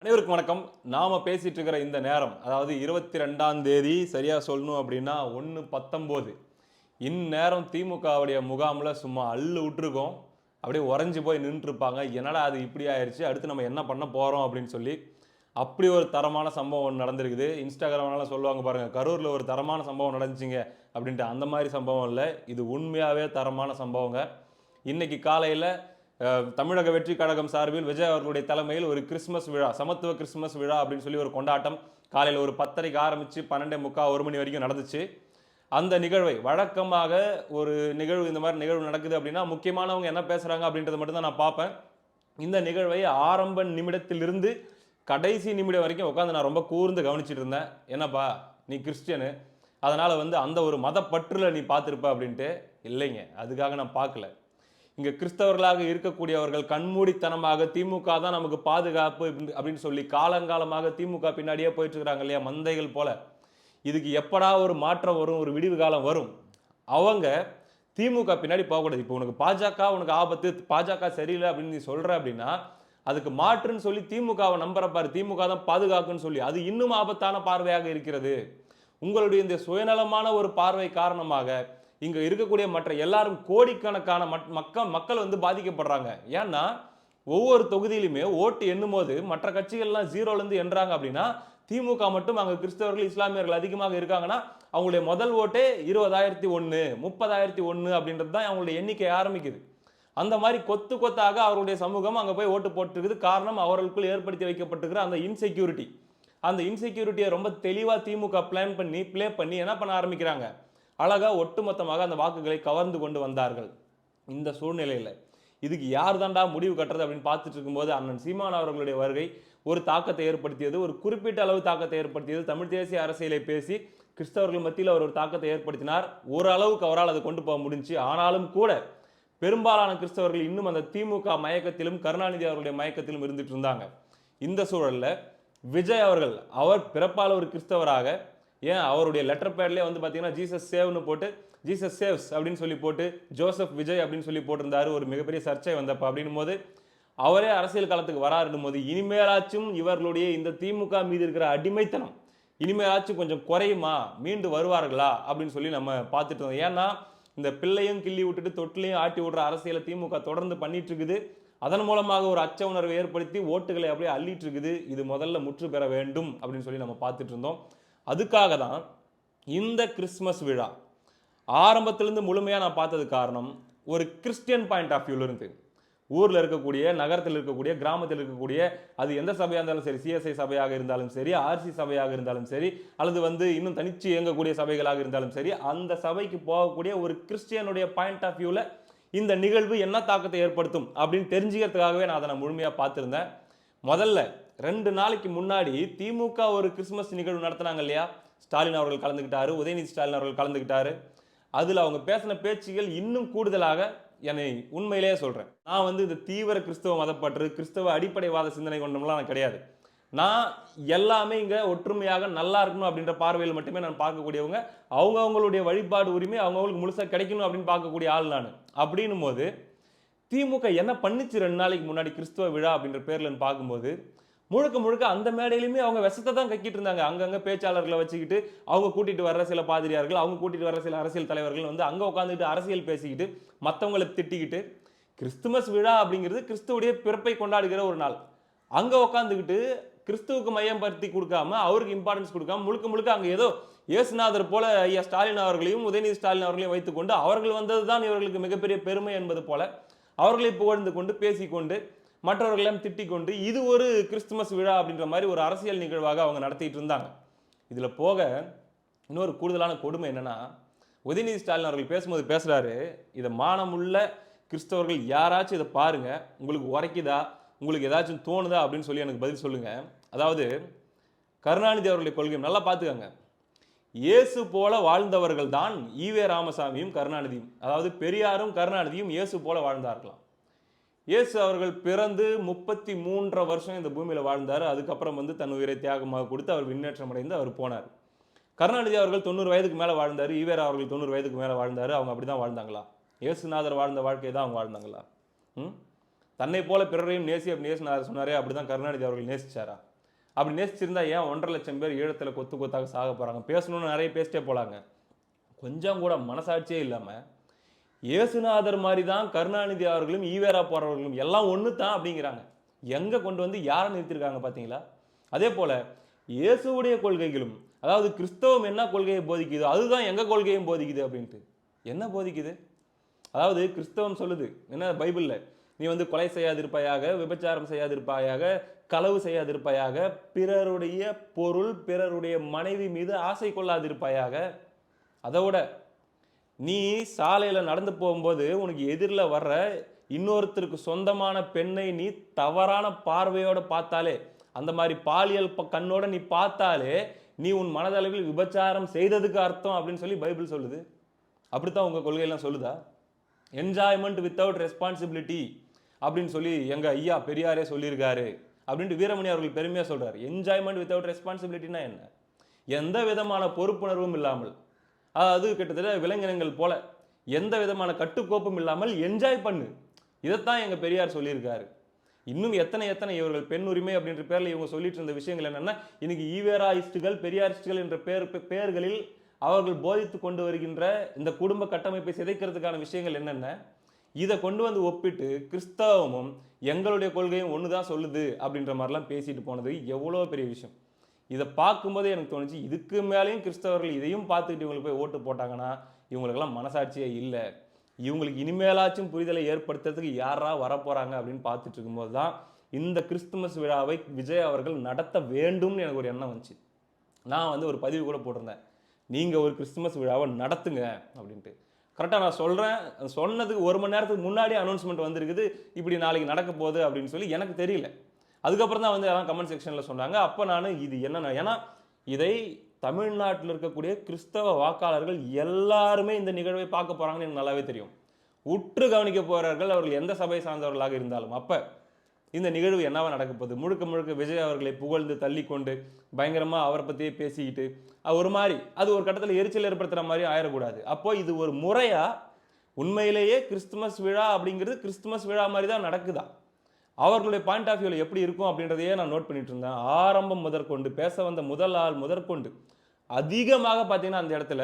அனைவருக்கும் வணக்கம். நாம பேசிட்டு இருக்கிற இந்த நேரம், அதாவது 22ஆம் தேதி சரியா சொல்லணும் அப்படின்னா 1:19. இந்நேரம் திமுகவுடைய முகாம்ல சும்மா அள்ளு விட்டுருக்கோம். அப்படியே உறைஞ்சு போய் நின்றுருப்பாங்க. என்னடா அது இப்படி ஆயிருச்சு, அடுத்து நம்ம என்ன பண்ண போறோம் அப்படின்னு சொல்லி. அப்படி ஒரு தரமான சம்பவம் ஒண்ணு நடந்திருக்குது. இன்ஸ்டாகிராம்லாம் சொல்லுவாங்க பாருங்க, கரூர்ல ஒரு தரமான சம்பவம் நடந்துச்சுங்க அப்படின்ட்டு. அந்த மாதிரி சம்பவம் இல்ல. இது உண்மையாவே தரமான சம்பவங்க. இன்னைக்கு காலையில தமிழக வெற்றி கழகம் சார்பில் விஜய் அவர்களுடைய தலைமையில் ஒரு கிறிஸ்துமஸ் விழா, சமத்துவ கிறிஸ்துமஸ் விழா அப்படின்னு சொல்லி ஒரு கொண்டாட்டம் காலையில் ஒரு 10:30க்கு ஆரம்பிச்சு 12:45 1 மணி வரைக்கும் நடந்துச்சு. அந்த நிகழ்வை வழக்கமாக ஒரு நிகழ்வு, இந்த மாதிரி நிகழ்வு நடக்குது அப்படின்னா முக்கியமானவங்க என்ன பேசுறாங்க அப்படின்றத மட்டும் தான் நான் பார்ப்பேன். இந்த நிகழ்வை ஆரம்ப நிமிடத்திலிருந்து கடைசி நிமிடம் வரைக்கும் உட்காந்து நான் ரொம்ப கூர்ந்து கவனிச்சிட்டு இருந்தேன். என்னப்பா நீ கிறிஸ்டியனு, அதனால அந்த ஒரு மதப்பற்றுல நீ பார்த்துருப்ப அப்படின்ட்டு. இல்லைங்க, அதுக்காக நான் பார்க்கல. இங்க கிறிஸ்தவர்களாக இருக்கக்கூடியவர்கள் கண்மூடித்தனமாக திமுக தான் நமக்கு பாதுகாப்பு அப்படின்னு சொல்லி காலங்காலமாக திமுக பின்னாடியே போயிட்டு இருக்காங்க இல்லையா, மந்தைகள் போல. இதுக்கு எப்படா ஒரு மாற்றம் வரும், ஒரு விடிவு காலம் வரும். அவங்க திமுக பின்னாடி போகக்கூடாது. இப்போ உனக்கு பாஜக உனக்கு ஆபத்து, பாஜக சரியில்லை அப்படின்னு நீ சொல்ற அப்படின்னா அதுக்கு மாற்றுன்னு சொல்லி திமுகவை நம்புற பாரு, திமுக தான் பாதுகாக்குன்னு சொல்லி, அது இன்னும் ஆபத்தான பார்வையாக இருக்கிறது. உங்களுடைய இந்த சுயநலமான ஒரு பார்வை காரணமாக இங்க இருக்கக்கூடிய மற்ற எல்லாரும் கோடிக்கணக்கான மக்கள் பாதிக்கப்படுறாங்க. ஏன்னா ஒவ்வொரு தொகுதியிலுமே ஓட்டு எண்ணும் போது மற்ற கட்சிகள்லாம் ஜீரோல இருந்து எண்றாங்க அப்படின்னா, திமுக மட்டும் அங்க கிறிஸ்தவர்கள் இஸ்லாமியர்கள் அதிகமாக இருக்காங்கன்னா அவங்களுடைய முதல் ஓட்டே 20,001 30,001 அப்படின்றது தான் அவங்களுடைய எண்ணிக்கை ஆரம்பிக்குது. அந்த மாதிரி கொத்து கொத்தாக அவருடைய சமூகம் அங்க போய் ஓட்டு போட்டுருக்குது. காரணம் அவர்களுக்குள் ஏற்படுத்தி வைக்கப்பட்டிருக்கிற அந்த இன்செக்யூரிட்டி. அந்த இன்செக்யூரிட்டியை ரொம்ப தெளிவா திமுக ப்ளே பண்ணி என்ன பண்ண ஆரம்பிக்கிறாங்க, அழகா ஒட்டுமொத்தமாக அந்த வாக்குகளை கவர்ந்து கொண்டு வந்தார்கள். இந்த சூழ்நிலையில் இதுக்கு யார் தாண்டா முடிவு கட்டுறது அப்படின்னு பார்த்துட்டு இருக்கும்போது அண்ணன் சீமான் அவர்களுடைய வருகை ஒரு தாக்கத்தை ஏற்படுத்தியது, ஒரு குறிப்பிட்ட அளவு தாக்கத்தை ஏற்படுத்தியது. தமிழ் தேசிய அரசியலை பேசி கிறிஸ்தவர்கள் மத்தியில் அவர் ஒரு தாக்கத்தை ஏற்படுத்தினார். ஓரளவுக்கு அவரால் அதை கொண்டு போக முடிஞ்சு. ஆனாலும் கூட பெரும்பாலான கிறிஸ்தவர்கள் இன்னும் அந்த திமுக மயக்கத்திலும் கருணாநிதி அவர்களுடைய மயக்கத்திலும் இருந்துட்டு இருந்தாங்க. இந்த சூழல்ல விஜய் அவர்கள், அவர் பிறப்பால் ஒரு கிறிஸ்தவராக, ஏன் அவருடைய லெட்டர் பேட்லேயே பார்த்தீங்கன்னா ஜீசஸ் சேவ்னு போட்டு ஜீசஸ் சேவ்ஸ் அப்படின்னு சொல்லி போட்டு ஜோசப் விஜய் அப்படின்னு சொல்லி போட்டிருந்தாரு. ஒரு மிகப்பெரிய சர்ச்சை வந்தப்ப. அப்படின்னும் போது அவரே அரசியல் களத்துக்கு வராருன்னும் போது இனிமேலாச்சும் இவர்களுடைய இந்த திமுக மீது இருக்கிற அடிமைத்தனம் இனிமேலாச்சும் கொஞ்சம் குறையுமா, மீண்டு வருவார்களா அப்படின்னு சொல்லி நம்ம பார்த்துட்டு இருந்தோம். ஏன்னா இந்த பிள்ளையும் கிள்ளி விட்டுட்டு தொட்டிலையும் ஆட்டி விடுற அரசியலை திமுக தொடர்ந்து பண்ணிட்டு இருக்குது. அதன் மூலமாக ஒரு அச்ச உணர்வை ஏற்படுத்தி ஓட்டுகளை அப்படியே அள்ளிட்டு இருக்குது. இது முதல்ல முற்று பெற வேண்டும் அப்படின்னு சொல்லி நம்ம பார்த்துட்டு இருந்தோம். அதுக்காக தான் இந்த கிறிஸ்மஸ் விழா ஆரம்பத்திலிருந்து முழுமையாக நான் பார்த்தது காரணம், ஒரு கிறிஸ்டியன் பாயிண்ட் ஆஃப் வியூல இருந்து. ஊரில் இருக்கக்கூடிய, நகரத்தில் இருக்கக்கூடிய, கிராமத்தில் இருக்கக்கூடிய, அது எந்த சபையாக இருந்தாலும் சரி, சிஎஸ்ஐ சபையாக இருந்தாலும் சரி, ஆர்சி சபையாக இருந்தாலும் சரி, அல்லது இன்னும் தனிச்சு இயங்கக்கூடிய சபைகளாக இருந்தாலும் சரி, அந்த சபைக்கு போகக்கூடிய ஒரு கிறிஸ்டியனுடைய பாயிண்ட் ஆஃப் வியூல இந்த நிகழ்வு என்ன தாக்கத்தை ஏற்படுத்தும் அப்படின்னு தெரிஞ்சுக்கிறதுக்காகவே நான் அதை முழுமையாக பார்த்துருந்தேன். முதல்ல 2 நாளைக்கு முன்னாடி திமுக ஒரு கிறிஸ்துமஸ் நிகழ்வு நடத்தினாங்க இல்லையா, ஸ்டாலின் அவர்கள் கலந்துக்கிட்டாரு, உதயநிதி ஸ்டாலின் அவர்கள் கலந்துக்கிட்டாரு. அதில் அவங்க பேசின பேச்சுகள் இன்னும் கூடுதலாக என்னை உண்மையிலேயே சொல்கிறேன். நான் இந்த தீவிர கிறிஸ்தவ மதப்பற்று, கிறிஸ்தவ அடிப்படைவாத சிந்தனை கொண்டவங்களாம் நான் கிடையாது. நான் எல்லாமே இங்கே ஒற்றுமையாக நல்லா இருக்கணும் அப்படின்ற பார்வையில் மட்டுமே நான் பார்க்கக்கூடியவங்க. அவங்களுடைய வழிபாடு உரிமை அவங்களுக்கு முழுசாக கிடைக்கணும் அப்படின்னு பார்க்கக்கூடிய ஆள் நான். அப்படின்னும் போது திமுக என்ன பண்ணிச்சு 2 நாளைக்கு முன்னாடி கிறிஸ்துவ விழா அப்படின்ற பேர்ல பார்க்கும்போது முழுக்க முழுக்க அந்த மேடையிலுமே அவங்க விஷத்தை தான் கக்கிட்டு இருந்தாங்க. அங்கங்க பேச்சாளர்களை வச்சுக்கிட்டு அவங்க கூட்டிட்டு வர்ற சில பாதிரியார்கள், அவங்க கூட்டிட்டு வர்ற சில அரசியல் தலைவர்கள் அங்க உட்காந்துட்டு அரசியல் பேசிக்கிட்டு மற்றவங்களை திட்டிக்கிட்டு, கிறிஸ்துமஸ் விழா அப்படிங்கிறது கிறிஸ்துவுடைய பிறப்பை கொண்டாடுகிற ஒரு நாள். அங்க உட்காந்துக்கிட்டு கிறிஸ்துவுக்கு மையம் படுத்தி கொடுக்காம, அவருக்கு இம்பார்ட்டன்ஸ் கொடுக்காம முழுக்க முழுக்க அங்க ஏதோ இயேசுநாதர் போல ஐயா ஸ்டாலின் அவர்களையும் உதயநிதி ஸ்டாலின் அவர்களையும் வைத்துக்கொண்டு அவர்கள் வந்ததுதான் இவர்களுக்கு மிகப்பெரிய பெருமை என்பது போல அவர்களை புகழ்ந்து கொண்டு பேசிக்கொண்டு மற்றவர்களையும் திட்டிக் கொண்டு இது ஒரு கிறிஸ்துமஸ் விழா அப்படின்ற மாதிரி ஒரு அரசியல் நிகழ்வாக அவங்க நடத்திட்டு இருந்தாங்க. இதுல போக இன்னொரு கூடுதலான கொடுமை என்னன்னா, உதயநிதி ஸ்டாலின் அவர்கள் பேசும்போது பேசுறாரு, இதை மானமுள்ள கிறிஸ்தவர்கள் யாராச்சும் இதை பாருங்க, உங்களுக்கு உரைக்குதா, உங்களுக்கு ஏதாச்சும் தோணுதா அப்படின்னு சொல்லி எனக்கு பதில் சொல்லுங்க. அதாவது கருணாநிதி அவர்களுடைய கொள்கை நல்லா பார்த்துக்கங்க. இயேசு போல வாழ்ந்தவர்கள் தான் ஈவே ராமசாமியும் கருணாநிதியும். அதாவது பெரியாரும் கருணாநிதியும் இயேசு போல வாழ்ந்தார்களாம். இயேசு அவர்கள் பிறந்து 33 வருஷம் இந்த பூமியில் வாழ்ந்தார். அதுக்கப்புறம் தன் உயிரை தியாகமாக கொடுத்து அவர் விண்ணேற்றம் அடைந்து அவர் போனார். கருணாநிதி அவர்கள் 90 வயதுக்கு மேலே வாழ்ந்தார். ஈவேரா அவர்கள் 90 வயதுக்கு மேலே வாழ்ந்தார். அவங்க அப்படி தான் வாழ்ந்தாங்களா? இயேசுநாதர் வாழ்ந்த வாழ்க்கையை தான் அவங்க வாழ்ந்தாங்களா? தன்னை போல பிறரையும் நேசி அப்படி நேசினார் சொன்னாரே, அப்படிதான் கருணாநிதி அவர்கள் நேசிச்சாரா? அப்படி நேசிச்சிருந்தா ஏன் 1,50,000 பேர் ஈழத்தில் கொத்து கொத்தாக சாக போகிறாங்க? பேசணும்னு நிறைய பேசிட்டே போகலாங்க. கொஞ்சம் கூட மனசாட்சியே இல்லாமல் இயேசுநாதர் மாதிரி தான் கருணாநிதி அவர்களும் ஈவேரா போறவர்களும் எல்லாம் ஒன்று தான் அப்படிங்கிறாங்க. எங்கே கொண்டு வந்து யாரை நிறுத்திருக்காங்க பார்த்தீங்களா? அதே போல் இயேசுவுடைய கொள்கைகளும், அதாவது கிறிஸ்தவம் என்ன கொள்கையை போதிக்குதோ அதுதான் எங்கள் கொள்கையும் போதிக்குது அப்படின்ட்டு. என்ன போதிக்குது? அதாவது கிறிஸ்தவம் சொல்லுது என்ன பைபிளில், நீ வந்து கொலை செய்யாதிருப்பாயாக, விபச்சாரம் செய்யாதிருப்பாயாக, களவு செய்யாதிருப்பாயாக, பிறருடைய பொருள் பிறருடைய மனைவி மீது ஆசை கொள்ளாதிருப்பாயாக. அதோட நீ சாலையில் நடந்து போகும்போது உனக்கு எதிரில் வர்ற இன்னொருத்தருக்கு சொந்தமான பெண்ணை நீ தவறான பார்வையோடு பார்த்தாலே, அந்த மாதிரி பாலியல் கண்ணோட நீ பார்த்தாலே நீ உன் மனதளவில் விபச்சாரம் செய்ததுக்கு அர்த்தம் அப்படின்னு சொல்லி பைபிள் சொல்லுது. அப்படித்தான் உங்கள் கொள்கையெல்லாம் சொல்லுதா? என்ஜாய்மெண்ட் வித்தவுட் ரெஸ்பான்சிபிலிட்டி அப்படின்னு சொல்லி எங்கள் ஐயா பெரியாரே சொல்லியிருக்காரு அப்படின்ட்டு வீரமணி அவர்கள் பெருமையாக சொல்கிறார். என்ஜாய்மெண்ட் வித்தவுட் ரெஸ்பான்சிபிலிட்டினா என்ன? எந்த விதமான பொறுப்புணர்வும் இல்லாமல், அதாவது கிட்டத்தட்ட விலங்கினங்கள் போல எந்த விதமான கட்டுக்கோப்பும் இல்லாமல் என்ஜாய் பண்ணு. இதைத்தான் எங்கள் பெரியார் சொல்லியிருக்காரு. இன்னும் எத்தனை எத்தனை இவர்கள் பெண் உரிமை அப்படின்ற பேரில் இவங்க சொல்லிட்டு இருந்த விஷயங்கள் என்னென்னா, இன்னைக்கு ஈவேராயிஸ்டுகள் பெரியாரிஸ்டுகள் என்ற பெயர்களில் அவர்கள் போதித்து கொண்டு வருகின்ற இந்த குடும்ப கட்டமைப்பை சிதைக்கிறதுக்கான விஷயங்கள் என்னென்ன, இதை கொண்டு வந்து ஒப்பிட்டு கிறிஸ்தவமும் எங்களுடைய கொள்கையும் ஒன்று தான் சொல்லுது அப்படின்ற மாதிரிலாம் பேசிட்டு போனது எவ்வளோ பெரிய விஷயம். இதை பார்க்கும்போது எனக்கு தோணுச்சு, இதுக்கு மேலேயும் கிறிஸ்தவர்கள் இதையும் பார்த்துக்கிட்டு இவங்களுக்கு போய் ஓட்டு போட்டாங்கன்னா இவங்களுக்கெல்லாம் மனசாட்சியே இல்லை. இவங்களுக்கு இனிமேலாச்சும் புரிதலை ஏற்படுத்துறதுக்கு யாரா வரப்போகிறாங்க அப்படின்னு பார்த்துட்டு இருக்கும்போது தான் இந்த கிறிஸ்துமஸ் விழாவை விஜய் அவர்கள் நடத்த வேண்டும்னு எனக்கு ஒரு எண்ணம் வந்துச்சு. நான் வந்து ஒரு பதிவு கூட போட்டிருந்தேன், நீங்கள் ஒரு கிறிஸ்துமஸ் விழாவை நடத்துங்க அப்படின்ட்டு. கரெக்டாக நான் சொல்கிறேன், சொன்னதுக்கு 1 மணி நேரத்துக்கு முன்னாடி அனௌன்ஸ்மெண்ட் வந்திருக்குது, இப்படி நாளைக்கு நடக்க போகுது அப்படின்னு சொல்லி எனக்கு தெரியல. அதுக்கப்புறம் தான் வந்து எல்லாம் கமெண்ட் செக்ஷனில் சொன்னாங்க. அப்போ நான் இது என்னென்ன, ஏன்னா இதை தமிழ்நாட்டில் இருக்கக்கூடிய கிறிஸ்தவ வாக்காளர்கள் எல்லாருமே இந்த நிகழ்வை பார்க்க போகிறாங்கன்னு எனக்கு நல்லாவே தெரியும். உற்று கவனிக்க போகிறார்கள் அவர்கள் எந்த சபை சார்ந்தவர்களாக இருந்தாலும். அப்போ இந்த நிகழ்வு என்னவா நடக்க போகுது? முழுக்க முழுக்க விஜய் அவர்களை புகழ்ந்து தள்ளி கொண்டு பயங்கரமாக அவரை பற்றியே பேசிக்கிட்டு ஒரு மாதிரி அது ஒரு கட்டத்தில் எரிச்சல் ஏற்படுத்துகிற மாதிரி ஆயிடக்கூடாது. அப்போ இது ஒரு முறையா உண்மையிலேயே கிறிஸ்துமஸ் விழா அப்படிங்கிறது கிறிஸ்துமஸ் விழா மாதிரி தான் நடக்குதா? அவர்களுடைய பாயிண்ட் ஆஃப் வியூவில் எப்படி இருக்கும் அப்படின்றதையே நான் நோட் பண்ணிட்டு இருந்தேன். ஆரம்பம் முதற்கொண்டு பேச வந்த முதல் ஆள் முதற்கொண்டு அதிகமாக பார்த்தீங்கன்னா அந்த இடத்துல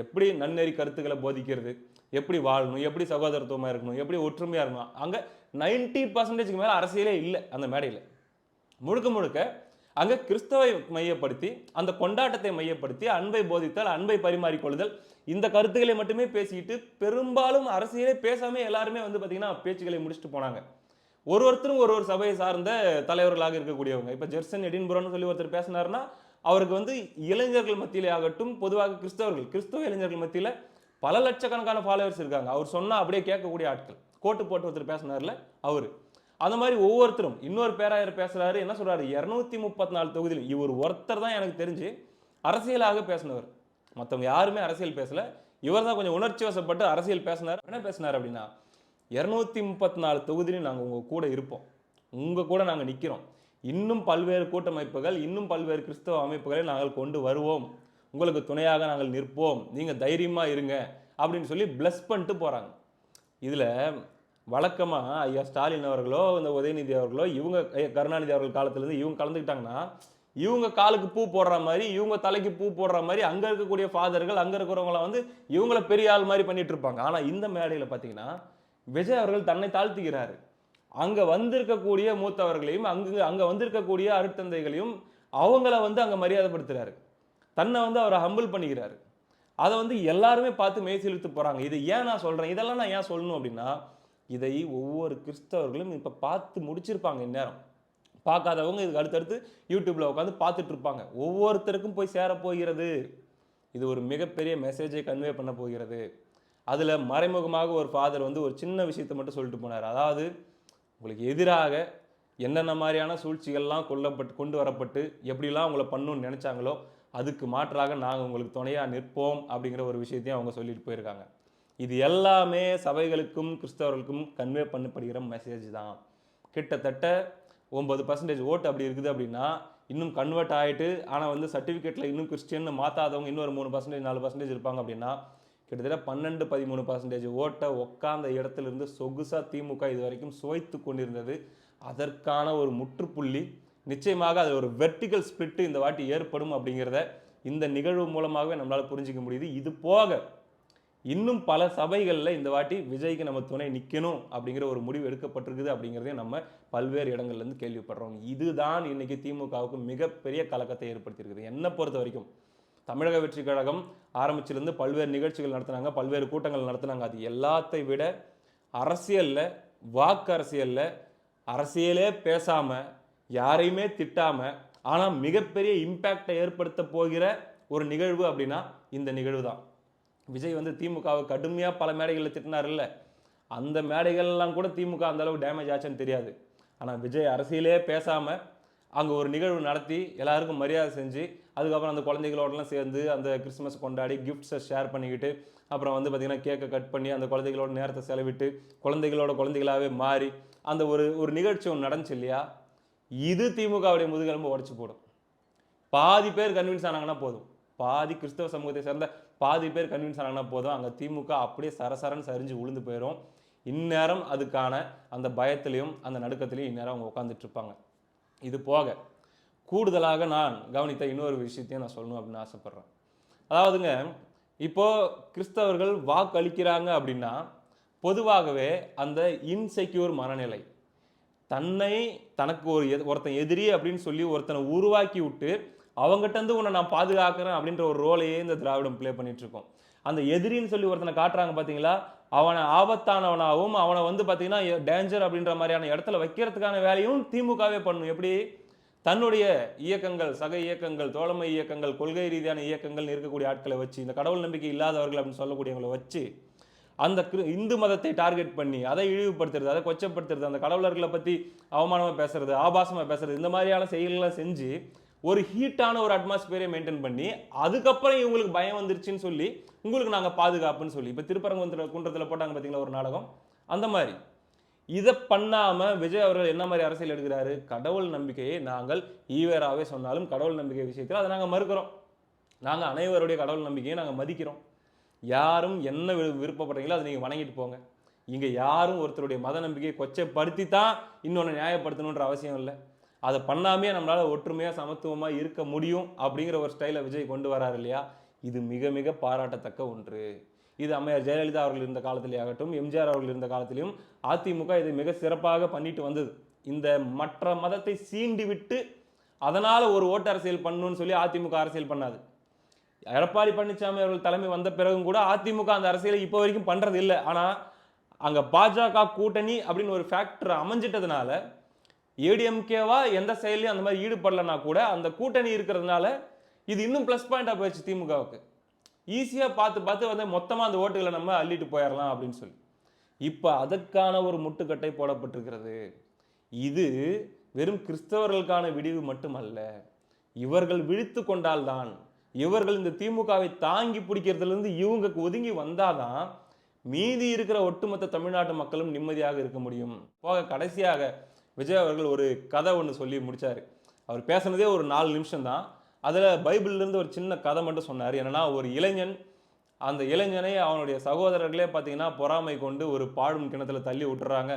எப்படி நன்னெறி கருத்துக்களை போதிக்கிறது, எப்படி வாழணும், எப்படி சகோதரத்துவமாக இருக்கணும், எப்படி ஒற்றுமையாக இருக்கணும், அங்கே 90% மேலே அரசியலே இல்லை. அந்த மேடையில் முழுக்க முழுக்க அங்கே கிறிஸ்தவை மையப்படுத்தி அந்த கொண்டாட்டத்தை மையப்படுத்தி அன்பை போதித்தல், அன்பை பரிமாறிக்கொள்ளுதல், இந்த கருத்துக்களை மட்டுமே பேசிக்கிட்டு பெரும்பாலும் அரசியலே பேசாமல் எல்லாருமே வந்து பார்த்தீங்கன்னா பேச்சுக்களை முடிச்சுட்டு போனாங்க. ஒருத்தரும் ஒரு சபையை சார்ந்த தலைவர்களாக இருக்கக்கூடியவங்க. இப்போ ஜெர்சன் எடின்புரோன்னு சொல்லி ஒருத்தர் பேசினார்னா அவருக்கு வந்து இளைஞர்கள் மத்தியிலே ஆகட்டும், பொதுவாக கிறிஸ்தவ இளைஞர்கள் மத்தியில் பல லட்சக்கணக்கான ஃபாலோவர்ஸ் இருக்காங்க. அவர் சொன்னால் அப்படியே கேட்கக்கூடிய ஆட்கள். கோட்டு போட்டு ஒருத்தர் பேசினார்ல அவர், அந்த மாதிரி ஒவ்வொருத்தரும் இன்னொரு பேராயர் பேசுறாரு. என்ன சொல்றாரு, 234 தொகுதியில் இவர் ஒருத்தர் தான் எனக்கு தெரிஞ்சு அரசியலாக பேசினவர். மற்றவங்க யாருமே அரசியல் பேசல. இவர் தான் கொஞ்சம் உணர்ச்சி வசப்பட்டு அரசியல் பேசினார். என்ன பேசினார் அப்படின்னா, 234 தொகுதியிலும் நாங்கள் உங்கள் கூட இருப்போம், உங்கள் கூட நாங்கள் நிற்கிறோம், இன்னும் பல்வேறு கூட்டமைப்புகள், இன்னும் பல்வேறு கிறிஸ்தவ அமைப்புகளை நாங்கள் கொண்டு வருவோம், உங்களுக்கு துணையாக நாங்கள் நிற்போம், நீங்கள் தைரியமாக இருங்க அப்படின்னு சொல்லி பிளஸ் பண்ணிட்டு போகிறாங்க. இதில் வழக்கமாக ஐயா ஸ்டாலின் அவர்களோ இந்த உதயநிதி அவர்களோ இவங்க கருணாநிதி அவர்கள் காலத்துலேருந்து இவங்க கலந்துக்கிட்டாங்கன்னா இவங்க காலுக்கு பூ போடுற மாதிரி, இவங்க தலைக்கு பூ போடுற மாதிரி அங்கே இருக்கக்கூடிய ஃபாதர்கள் அங்கே இருக்கிறவங்களாம் வந்து இவங்கள பெரிய ஆள் மாதிரி பண்ணிட்டு இருப்பாங்க. ஆனால் இந்த மேடையில் பார்த்தீங்கன்னா விஜய் அவர்கள் தன்னை தாழ்த்துகிறாரு. அங்கே வந்திருக்கக்கூடிய மூத்தவர்களையும் அங்கே வந்திருக்கக்கூடிய அருட்தந்தைகளையும் அவங்கள வந்து அங்கே மரியாதைப்படுத்துகிறாரு. தன்னை வந்து அவரை ஹம்பிள் பண்ணிக்கிறாரு. அதை வந்து எல்லாருமே பார்த்து மெய்சிலித்து போகிறாங்க. இது ஏன் நான் சொல்கிறேன், இதெல்லாம் நான் ஏன் சொல்லணும் அப்படின்னா, இதை ஒவ்வொரு கிறிஸ்தவர்களும் இப்போ பார்த்து முடிச்சிருப்பாங்க. இந்நேரம் பார்க்காதவங்க இதுக்கு அடுத்தடுத்து யூடியூப்பில் உட்காந்து பார்த்துட்டு இருப்பாங்க. ஒவ்வொருத்தருக்கும் போய் சேரப்போகிறது. இது ஒரு மிகப்பெரிய மெசேஜை கன்வே பண்ண போகிறது. அதில் மறைமுகமாக ஒரு ஃபாதர் வந்து ஒரு சின்ன விஷயத்தை மட்டும் சொல்லிட்டு போனார். அதாவது உங்களுக்கு எதிராக என்னென்ன மாதிரியான சூழ்ச்சிகள்லாம் கொண்டு வரப்பட்டு எப்படிலாம் உங்களை பண்ணணும்னு நினச்சாங்களோ அதுக்கு மாற்றாக நாங்கள் உங்களுக்கு துணையாக நிற்போம் அப்படிங்கிற ஒரு விஷயத்தையும் அவங்க சொல்லிட்டு போயிருக்காங்க. இது எல்லாமே சபைகளுக்கும் கிறிஸ்தவர்களுக்கும் கன்வே பண்ணப்படுகிற மெசேஜ் தான். கிட்டத்தட்ட 9% ஓட்டு அப்படி இருக்குது அப்படின்னா, இன்னும் கன்வெர்ட் ஆகிட்டு ஆனால் வந்து சர்டிஃபிகேட்டில் இன்னும் கிறிஸ்டியன் மாற்றாதவங்க இன்னொரு 3% 4% இருப்பாங்க அப்படின்னா, கிட்டத்தட்ட 12-13% ஓட்டை உட்காந்த இடத்துலேருந்து சொகுசாக திமுக இது வரைக்கும் சுவைத்து கொண்டிருந்தது. அதற்கான ஒரு முற்றுப்புள்ளி நிச்சயமாக அது ஒரு வெர்டிகல் ஸ்பிளிட் இந்த வாட்டி ஏற்படும் அப்படிங்கிறத இந்த நிகழ்வு மூலமாகவே நம்மளால் புரிஞ்சிக்க முடியுது. இது போக இன்னும் பல சபைகளில் இந்த வாட்டி விஜய்க்கு நம்ம துணை நிற்கணும் அப்படிங்கிற ஒரு முடிவு எடுக்கப்பட்டிருக்குது அப்படிங்கிறதையும் நம்ம பல்வேறு இடங்கள்லேருந்து கேள்விப்படுறோம். இதுதான் இன்னைக்கு திமுகவுக்கு மிகப்பெரிய கலக்கத்தை ஏற்படுத்தியிருக்குது. என்னை பொறுத்த வரைக்கும் தமிழக வெற்றி கழகம் ஆரம்பிச்சிருந்து பல்வேறு நிகழ்ச்சிகள் நடத்தினாங்க, பல்வேறு கூட்டங்கள் நடத்தினாங்க. அது எல்லாத்தை விட அரசியலில், வாக்கு அரசியலில் அரசியலே பேசாமல், யாரையுமே திட்டாமல், ஆனால் மிகப்பெரிய இம்பேக்டை ஏற்படுத்த போகிற ஒரு நிகழ்வு அப்படின்னா இந்த நிகழ்வு தான். விஜய் வந்து திமுகவை கடுமையாக பல மேடைகளில் திட்டினார் இல்லை, அந்த மேடைகள்லாம் கூட திமுக அந்த அளவு டேமேஜ் ஆச்சுன்னு தெரியாது. ஆனால் விஜய் அரசியலே பேசாமல் அங்கே ஒரு நிகழ்வு நடத்தி எல்லாருக்கும் மரியாதை செஞ்சு, அதுக்கப்புறம் அந்த குழந்தைகளோடலாம் சேர்ந்து அந்த கிறிஸ்மஸ் கொண்டாடி கிஃப்ட்ஸை ஷேர் பண்ணிக்கிட்டு, அப்புறம் வந்து பார்த்திங்கன்னா கேக்கை கட் பண்ணி அந்த குழந்தைகளோட நேரத்தை செலவிட்டு குழந்தைகளோட குழந்தைகளாகவே மாறி அந்த ஒரு நிகழ்ச்சி ஒன்று நடந்துச்சு இல்லையா, இது திமுகவுடைய முதுகெலும்பு உடச்சி போடும். பாதி பேர் கன்வின்ஸ் ஆனாங்கன்னா போதும், பாதி கிறிஸ்தவ சமூகத்தை சேர்ந்த பாதி பேர் கன்வின்ஸ் ஆனாங்கன்னா போதும், அங்கே திமுக அப்படியே சரசரன்னு சரிஞ்சு உளுந்து போயிடும். இந்நேரம் அதுக்கான அந்த பயத்திலையும் அந்த நடுக்கத்திலையும் இந்நேரம் அவங்க உட்காந்துட்டு இருப்பாங்க. இது போக கூடுதலாக நான் கவனித்த இன்னொரு விஷயத்தையும் நான் சொல்லணும் அப்படின்னு ஆசைப்படுறேன். அதாவதுங்க, இப்போ கிறிஸ்தவர்கள் வாக்கு அளிக்கிறாங்க அப்படின்னா பொதுவாகவே அந்த இன்செக்யூர் மனநிலை, தனக்கு ஒருத்தன் எதிரி அப்படின்னு சொல்லி ஒருத்தனை உருவாக்கி விட்டு அவங்ககிட்ட இருந்து உன்னை நான் பாதுகாக்கிறேன் அப்படின்ற ஒரு ரோலையே இந்த திராவிடம் பிளே பண்ணிட்டு இருக்கோம். அந்த எதிரின்னு சொல்லி ஒருத்தனை காட்டுறாங்க பார்த்தீங்களா, அவனை ஆபத்தானவனாகவும் அவனை வந்து பார்த்தீங்கன்னா டேஞ்சர் அப்படின்ற மாதிரியான இடத்துல வைக்கிறதுக்கான வேலையும் திமுகவே பண்ணும். எப்படி? தன்னுடைய இயக்கங்கள், சக இயக்கங்கள், தோழமை இயக்கங்கள், கொள்கை ரீதியான இயக்கங்கள் இருக்கக்கூடிய ஆட்களை வச்சு, இந்த கடவுள் நம்பிக்கை இல்லாதவர்கள் அப்படின்னு சொல்லக்கூடியவங்களை வச்சு அந்த இந்து மதத்தை டார்கெட் பண்ணி அதை இழிவுபடுத்துறது, அதை கொச்சப்படுத்துறது, அந்த கடவுளர்களை பற்றி அவமானமாக பேசுறது, ஆபாசமாக பேசுறது, இந்த மாதிரியான செயல்களை செஞ்சு ஒரு ஹீட்டான ஒரு அட்மாஸ்பியரை மெயின்டைன் பண்ணி அதுக்கப்புறம் இவங்களுக்கு பயம் வந்துருச்சுன்னு சொல்லி உங்களுக்கு நாங்கள் பாதுகாப்புன்னு சொல்லி இப்போ குன்றத்தில் போட்டாங்க பார்த்தீங்களா ஒரு நாடகம், அந்த மாதிரி இதை பண்ணாமல் விஜய் அவர்கள் என்ன மாதிரி அரசியல் எடுக்கிறாரு? கடவுள் நம்பிக்கையை நாங்கள் ஈவேராவே சொன்னாலும் கடவுள் நம்பிக்கை விஷயத்தில் அதை நாங்கள் மறுக்கிறோம். நாங்கள் அனைவருடைய கடவுள் நம்பிக்கையை நாங்கள் மதிக்கிறோம். யாரும் என்ன விருப்பப்படுறீங்களோ அதை நீங்கள் வணங்கிட்டு போங்க. இங்கே யாரும் ஒருத்தருடைய மத நம்பிக்கையை கொச்சைப்படுத்தி தான் இன்னொன்று நியாயப்படுத்தணுன்ற அவசியம் இல்லை. அதை பண்ணாமே நம்மளால் ஒற்றுமையாக சமத்துவமாக இருக்க முடியும் அப்படிங்கிற ஒரு ஸ்டைலை விஜய் கொண்டு வராரு இல்லையா, இது மிக மிக பாராட்டத்தக்க ஒன்று. இது அம்மையார் ஜெயலலிதா அவர்கள் இருந்த காலத்திலே ஆகட்டும், எம்ஜிஆர் அவர்கள் இருந்த காலத்திலையும் அதிமுக இதை மிக சிறப்பாக பண்ணிட்டு வந்தது. இந்த மற்ற மதத்தை சீண்டி விட்டு அதனால் ஒரு ஓட்டு அரசியல் பண்ணணும்னு சொல்லி அதிமுக அரசியல் பண்ணாது. எடப்பாடி பழனிசாமி அவர்கள் தலைமை வந்த பிறகும் கூட அதிமுக அந்த அரசியலை இப்போ வரைக்கும் பண்ணுறது இல்லை. ஆனால் அங்கே பாஜக கூட்டணி அப்படின்னு ஒரு ஃபேக்டர் அமைஞ்சிட்டதுனால ஏடிஎம்கேவா எந்த செயலையும் அந்த மாதிரி ஈடுபடலைன்னா கூட அந்த கூட்டணி இருக்கிறதுனால இது இன்னும் ப்ளஸ் பாயிண்டாக போயிடுச்சு திமுகவுக்கு. ஈஸியாக பார்த்து வந்து மொத்தமாக அந்த ஓட்டுகளை நம்ம அள்ளிட்டு போயிடலாம் அப்படின்னு சொல்லி இப்போ அதற்கான ஒரு முட்டுக்கட்டை போடப்பட்டிருக்கிறது. இது வெறும் கிறிஸ்தவர்களுக்கான விடிவு மட்டுமல்ல, இவர்கள் விழித்து கொண்டால்தான், இவர்கள் இந்த திமுகவை தாங்கி பிடிக்கிறதுலேருந்து இவங்க ஒதுங்கி வந்தாதான் மீதி இருக்கிற ஒட்டுமொத்த தமிழ்நாட்டு மக்களும் நிம்மதியாக இருக்க முடியும். போக கடைசியாக விஜய் அவர்கள் ஒரு கதை ஒன்று சொல்லி முடித்தார். அவர் பேசுனதே ஒரு 4 நிமிஷம் தான். அதில் பைபிள்லேருந்து ஒரு சின்ன கதை மட்டும் சொன்னார். என்னென்னா, ஒரு இளைஞன், அந்த இளைஞனை அவனுடைய சகோதரர்களே பார்த்தீங்கன்னா பொறாமை கொண்டு ஒரு பாழும் கிணத்துல தள்ளி விட்டுறாங்க.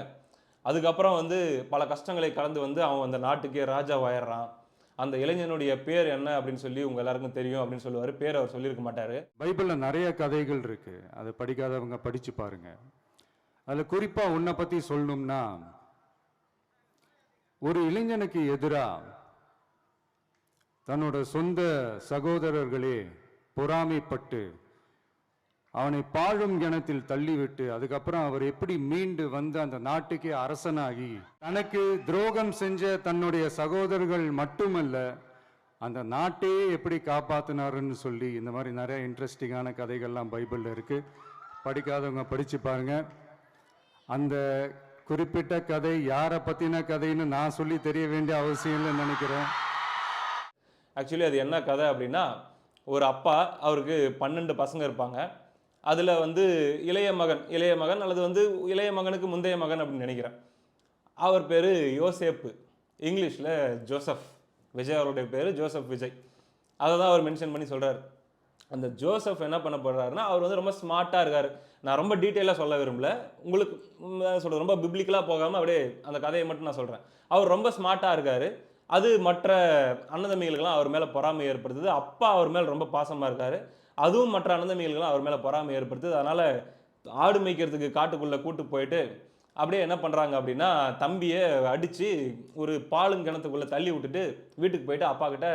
அதுக்கப்புறம் வந்து பல கஷ்டங்களை கடந்து வந்து அவன் அந்த நாட்டுக்கே ராஜாவாயிடுறான். அந்த இளைஞனுடைய பேர் என்ன அப்படின்னு சொல்லி உங்க எல்லாருக்கும் தெரியும் அப்படின்னு சொல்லுவார். பேர் அவர் சொல்லியிருக்க மாட்டார். பைபிளில் நிறைய கதைகள் இருக்கு, அதை படிக்காதவங்க படிச்சு பாருங்க. அதில் குறிப்பாக உன்னை பற்றி சொல்லணும்னா, ஒரு இளைஞனுக்கு எதிராக தன்னோட சொந்த சகோதரர்களே பொறாமைப்பட்டு அவனை பாழும் கிணத்தில் தள்ளிவிட்டு அதுக்கப்புறம் அவர் எப்படி மீண்டு வந்து அந்த நாட்டுக்கே அரசனாகி தனக்கு துரோகம் செஞ்ச தன்னுடைய சகோதரர்கள் மட்டுமல்ல அந்த நாட்டையே எப்படி காப்பாத்தினாருன்னு சொல்லி இந்த மாதிரி நிறைய இன்ட்ரெஸ்டிங்கான கதைகள்லாம் பைபிளில் இருக்கு. படிக்காதவங்க படிச்சு பாருங்க. அந்த குறிப்பிட்ட கதை யாரை பற்றின கதைன்னு நான் சொல்லி தெரிய வேண்டிய அவசியம் இல்லைன்னு நினைக்கிறேன். ஆக்சுவலி அது என்ன கதை அப்படின்னா, ஒரு அப்பா, அவருக்கு 12 பசங்க இருப்பாங்க. அதில் வந்து இளைய மகன் அல்லது வந்து இளைய மகனுக்கு முந்தைய மகன் அப்படின்னு நினைக்கிறேன். அவர் பேர் யோசேப்பு, இங்கிலீஷில் ஜோசப். விஜய் அவருடைய பேர் ஜோசப் விஜய். அதை தான் அவர் மென்ஷன் பண்ணி சொல்கிறார். அந்த ஜோசப் என்ன பண்ண போடுறாருன்னா, அவர் வந்து ரொம்ப ஸ்மார்ட்டாக இருக்கார். நான் ரொம்ப டீட்டெயிலாக சொல்ல விரும்பல, உங்களுக்கு சொல்கிறேன், ரொம்ப பிப்ளிக்கலாக போகாமல் அப்படியே அந்த கதையை மட்டும் நான் சொல்கிறேன். அவர் ரொம்ப ஸ்மார்ட்டாக இருக்கார். அது மற்ற அண்ணன் தம்பிகளுக்கெல்லாம் அவர் மேலே பொறாமை ஏற்படுத்துது. அப்பா அவர் மேலே ரொம்ப பாசமாக இருக்காரு. அதுவும் மற்ற அண்ணன் தம்பிகளுக்கெல்லாம் அவர் மேலே பொறாமை ஏற்படுத்துது. அதனால ஆடு மேய்க்கிறதுக்கு காட்டுக்குள்ளே கூட்டு போயிட்டு அப்படியே என்ன பண்ணுறாங்க அப்படின்னா, தம்பியை அடித்து ஒரு பாலுங்கிணத்துக்குள்ளே தள்ளி விட்டுட்டு வீட்டுக்கு போயிட்டு அப்பா கிட்ட,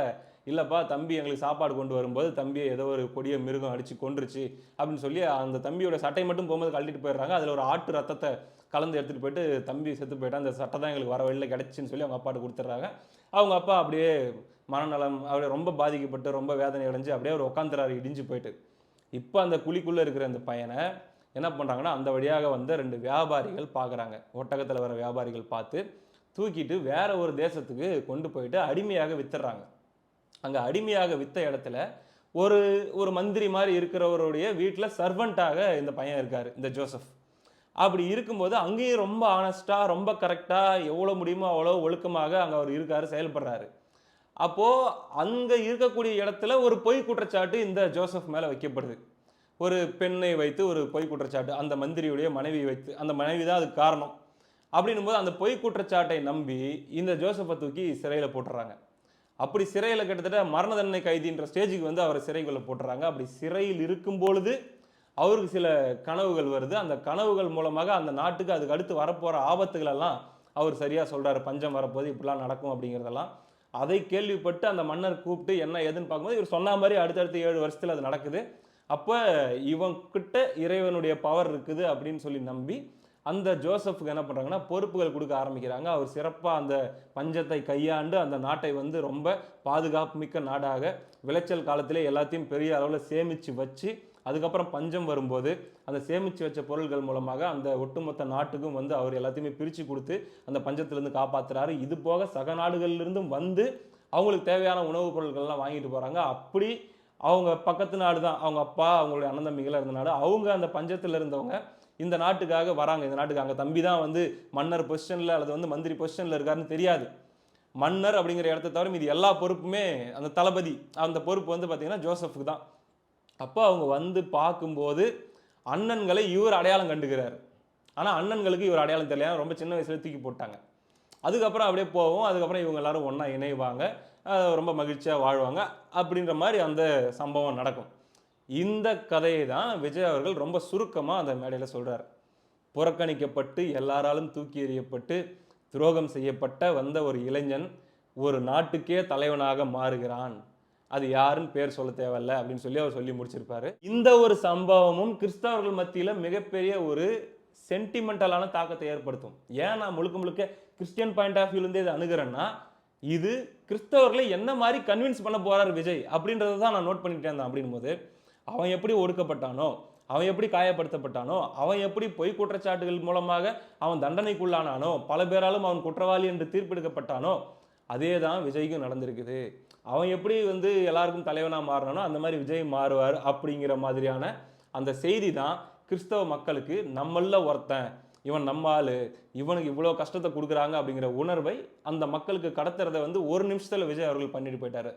இல்லைப்பா தம்பி எங்களுக்கு சாப்பாடு கொண்டு வரும்போது தம்பியை ஏதோ ஒரு கொடிய மிருகம் அடித்து கொன்றுச்சு அப்படின்னு சொல்லி அந்த தம்பியோட சட்டை மட்டும் போகும்போது கழட்டிட்டு போயிடுறாங்க. அதில் ஒரு ஆட்டு ரத்தத்தை கலந்து எடுத்துகிட்டு போயிட்டு தம்பி செத்து போயிட்டான், அந்த சட்டை தான் எங்களுக்கு வர வழியில் கிடச்சின்னு சொல்லி அவங்க அப்பாட்ட கொடுத்துட்றாங்க. அவங்க அப்பா அப்படியே மனநலம் அப்படியே ரொம்ப பாதிக்கப்பட்டு ரொம்ப வேதனை அடைஞ்சு அப்படியே ஒரு உட்காந்துறாரு இடிஞ்சு போயிட்டு. இப்போ அந்த குழிக்குள்ளே இருக்கிற அந்த பையனை என்ன பண்ணுறாங்கன்னா, அந்த வழியாக வந்த 2 வியாபாரிகள் பார்க்குறாங்க. ஒட்டகத்தில் வர வியாபாரிகள் பார்த்து தூக்கிட்டு வேற ஒரு தேசத்துக்கு கொண்டு போயிட்டு அடிமையாக வித்துடுறாங்க. அங்கே அடிமையாக வித்த இடத்துல ஒரு ஒரு மந்திரி மாதிரி இருக்கிறவருடைய வீட்டில் சர்வெண்ட்டாக இந்த பையன் இருக்கார், இந்த ஜோசப். அப்படி இருக்கும்போது அங்கேயும் ரொம்ப ஆனஸ்ட்டாக ரொம்ப கரெக்டாக எவ்வளோ முடியுமோ அவ்வளோ ஒழுக்கமாக அங்கே அவர் இருக்காரு, செயல்படுறாரு. அப்போது அங்கே இருக்கக்கூடிய இடத்துல ஒரு பொய் குற்றச்சாட்டு இந்த ஜோசப் மேலே வைக்கப்படுது. ஒரு பெண்ணை வைத்து ஒரு பொய் குற்றச்சாட்டு, அந்த மந்திரியுடைய மனைவியை வைத்து, அந்த மனைவி தான் அதுக்கு காரணம். அப்படின்னும் போது அந்த பொய் குற்றச்சாட்டை நம்பி இந்த ஜோசப்பை தூக்கி சிறையில் போட்டுறாங்க. அப்படி சிறையில் கிட்டத்தட்ட மரண தண்டனை கைதின்ற ஸ்டேஜுக்கு வந்து அவரை சிறைக்குள்ளே போட்டுறாங்க. அப்படி சிறையில் இருக்கும் பொழுது அவருக்கு சில கனவுகள் வருது. அந்த கனவுகள் மூலமாக அந்த நாட்டுக்கு அதுக்கு அடுத்து வரப்போகிற ஆபத்துகளெல்லாம் அவர் சரியாக சொல்கிறாரு. பஞ்சம் வரப்போது இப்படிலாம் நடக்கும் அப்படிங்கிறதெல்லாம். அதை கேள்விப்பட்டு அந்த மன்னர் கூப்பிட்டு என்ன ஏதுன்னு பார்க்கும்போது இவர் சொன்ன மாதிரி அடுத்தடுத்து 7 வருஷத்தில் அது நடக்குது. அப்போ இவன்கிட்ட இறைவனுடைய பவர் இருக்குது அப்படின்னு சொல்லி நம்பி அந்த ஜோசப்புக்கு என்ன பண்ணுறாங்கன்னா பொறுப்புகள் கொடுக்க ஆரம்பிக்கிறாங்க. அவர் சிறப்பாக அந்த பஞ்சத்தை கையாண்டு அந்த நாட்டை வந்து ரொம்ப பாதுகாப்பு மிக்க நாடாக விளைச்சல் காலத்திலே எல்லாத்தையும் பெரிய அளவில் சேமித்து வச்சு, அதுக்கப்புறம் பஞ்சம் வரும்போது அந்த சேமித்து வச்ச பொருள்கள் மூலமாக அந்த ஒட்டுமொத்த நாட்டுக்கும் வந்து அவர் எல்லாத்தையுமே பிரித்து கொடுத்து அந்த பஞ்சத்திலேருந்து காப்பாற்றுறாரு. இது போக சக நாடுகளிலிருந்தும் வந்து அவங்களுக்கு தேவையான உணவுப் பொருட்கள்லாம் வாங்கிட்டு போகிறாங்க. அப்படி அவங்க பக்கத்து நாடு தான், அவங்க அப்பா அவங்களுடைய அண்ணன் தம்பிகளாக இருந்த நாடு, அவங்க அந்த பஞ்சத்தில் இருந்தவங்க இந்த நாட்டுக்காக வராங்க. இந்த நாட்டுக்கு அங்கே தம்பி தான் வந்து மன்னர் பொசிஷனில் அல்லது வந்து மந்திரி பொசிஷனில் இருக்காருன்னு தெரியாது. மன்னர் அப்படிங்கிற இடத்த தவிர மீது எல்லா பொறுப்புமே அந்த தளபதி, அந்த பொறுப்பு வந்து பார்த்தீங்கன்னா ஜோசப்புக்கு தான். அப்போ அவங்க வந்து பார்க்கும்போது அண்ணன்களை இவர் அடையாளம் கண்டுக்கிறார். ஆனால் அண்ணன்களுக்கு இவர் அடையாளம் தெரியல, ரொம்ப சின்ன வயசுல தூக்கி போட்டாங்க. அதுக்கப்புறம் அப்படியே போவோம். அதுக்கப்புறம் இவங்க எல்லாரும் ஒன்றா இணைவாங்க, ரொம்ப மகிழ்ச்சியாக வாழ்வாங்க அப்படின்ற மாதிரி அந்த சம்பவம் நடக்கும். இந்த கதையை தான் விஜய் அவர்கள் ரொம்ப சுருக்கமாக அந்த மேடையில் சொல்கிறார். புறக்கணிக்கப்பட்டு எல்லாராலும் தூக்கி எறியப்பட்டு துரோகம் செய்யப்பட்ட வந்த ஒரு இளைஞன் ஒரு நாட்டுக்கே தலைவனாக மாறுகிறான். அது யாருன்னு பேர் சொல்ல தேவையில்லை அப்படின்னு சொல்லி அவர் சொல்லி முடிச்சிருப்பாரு. இந்த ஒரு சம்பவமும் கிறிஸ்தவர்கள் மத்தியில் மிகப்பெரிய ஒரு சென்டிமெண்டலான தாக்கத்தை ஏற்படுத்தும். ஏன் நான் முழுக்க முழுக்க கிறிஸ்டியன் பாயிண்ட் ஆஃப் வியூலேருந்து இதை அணுகிறேன்னா, இது கிறிஸ்தவர்களை என்ன மாதிரி கன்வின்ஸ் பண்ண போறார் விஜய் அப்படின்றத தான் நான் நோட் பண்ணிட்டே இருந்தேன். அப்படின் போது அவன் எப்படி ஒடுக்கப்பட்டானோ, அவன் எப்படி காயப்படுத்தப்பட்டானோ, அவன் எப்படி பொய் குற்றச்சாட்டுகள் மூலமாக அவன் தண்டனைக்குள்ளானானோ, பல பேராலும் அவன் குற்றவாளி என்று தீர்ப்பெடுக்கப்பட்டானோ, அதே தான் விஜய்க்கும் நடந்திருக்குது. அவன் எப்படி வந்து எல்லாருக்கும் தலைவனாக மாறினானோ அந்த மாதிரி விஜய் மாறுவார் அப்படிங்கிற மாதிரியான அந்த செய்தி தான் கிறிஸ்தவ மக்களுக்கு நம்மள ஒருத்தன், இவன் நம்ம ஆளு, இவனுக்கு இவ்வளோ கஷ்டத்தை கொடுக்குறாங்க அப்படிங்கிற உணர்வை அந்த மக்களுக்கு கடத்துறதை வந்து ஒரு நிமிஷத்தில் விஜய் அவர்கள் பண்ணிட்டு போயிட்டாரு.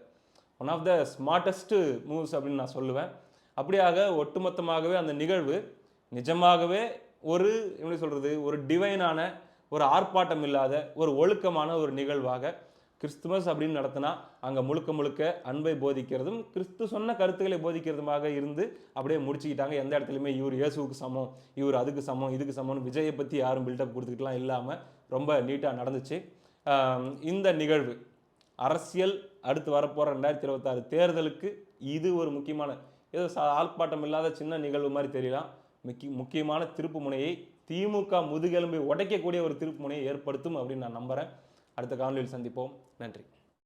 One of the smartest moves அப்படின்னு நான் சொல்லுவேன். அப்படியாக ஒட்டுமொத்தமாகவே அந்த நிகழ்வு நிஜமாகவே ஒரு எப்படி சொல்கிறது, ஒரு டிவைனான, ஒரு ஆர்ப்பாட்டம் இல்லாத, ஒரு ஒழுக்கமான ஒரு நிகழ்வாக கிறிஸ்துமஸ் அப்படின்னு நடத்தினா அங்கே முழுக்க முழுக்க அன்பை போதிக்கிறதும் கிறிஸ்து சொன்ன கருத்துக்களை போதிக்கிறதுமாக இருந்து அப்படியே முடிச்சுக்கிட்டாங்க. எந்த இடத்துலையுமே இவர் இயேசுவுக்கு சமம், இவர் அதுக்கு சமம், இதுக்கு சமம்னு விஜயை பற்றி யாரும் பில்டப் கொடுத்துக்கிட்டுலாம் இல்லாமல் ரொம்ப நீட்டாக நடந்துச்சு. இந்த நிகழ்வு அரசியல் அடுத்து வரப்போகிற 2026 தேர்தலுக்கு இது ஒரு முக்கியமான, ஏதோ ஆர்ப்பாட்டம் இல்லாத சின்ன நிகழ்வு மாதிரி தெரியலாம், முக்கியமான திருப்பு முனையை, திமுக முதுகெலும்பை உடைக்கக்கூடிய ஒரு திருப்பு முனையை ஏற்படுத்தும் அப்படின்னு நான் நம்புகிறேன். அடுத்த காணொலியில் சந்திப்போம். நன்றி.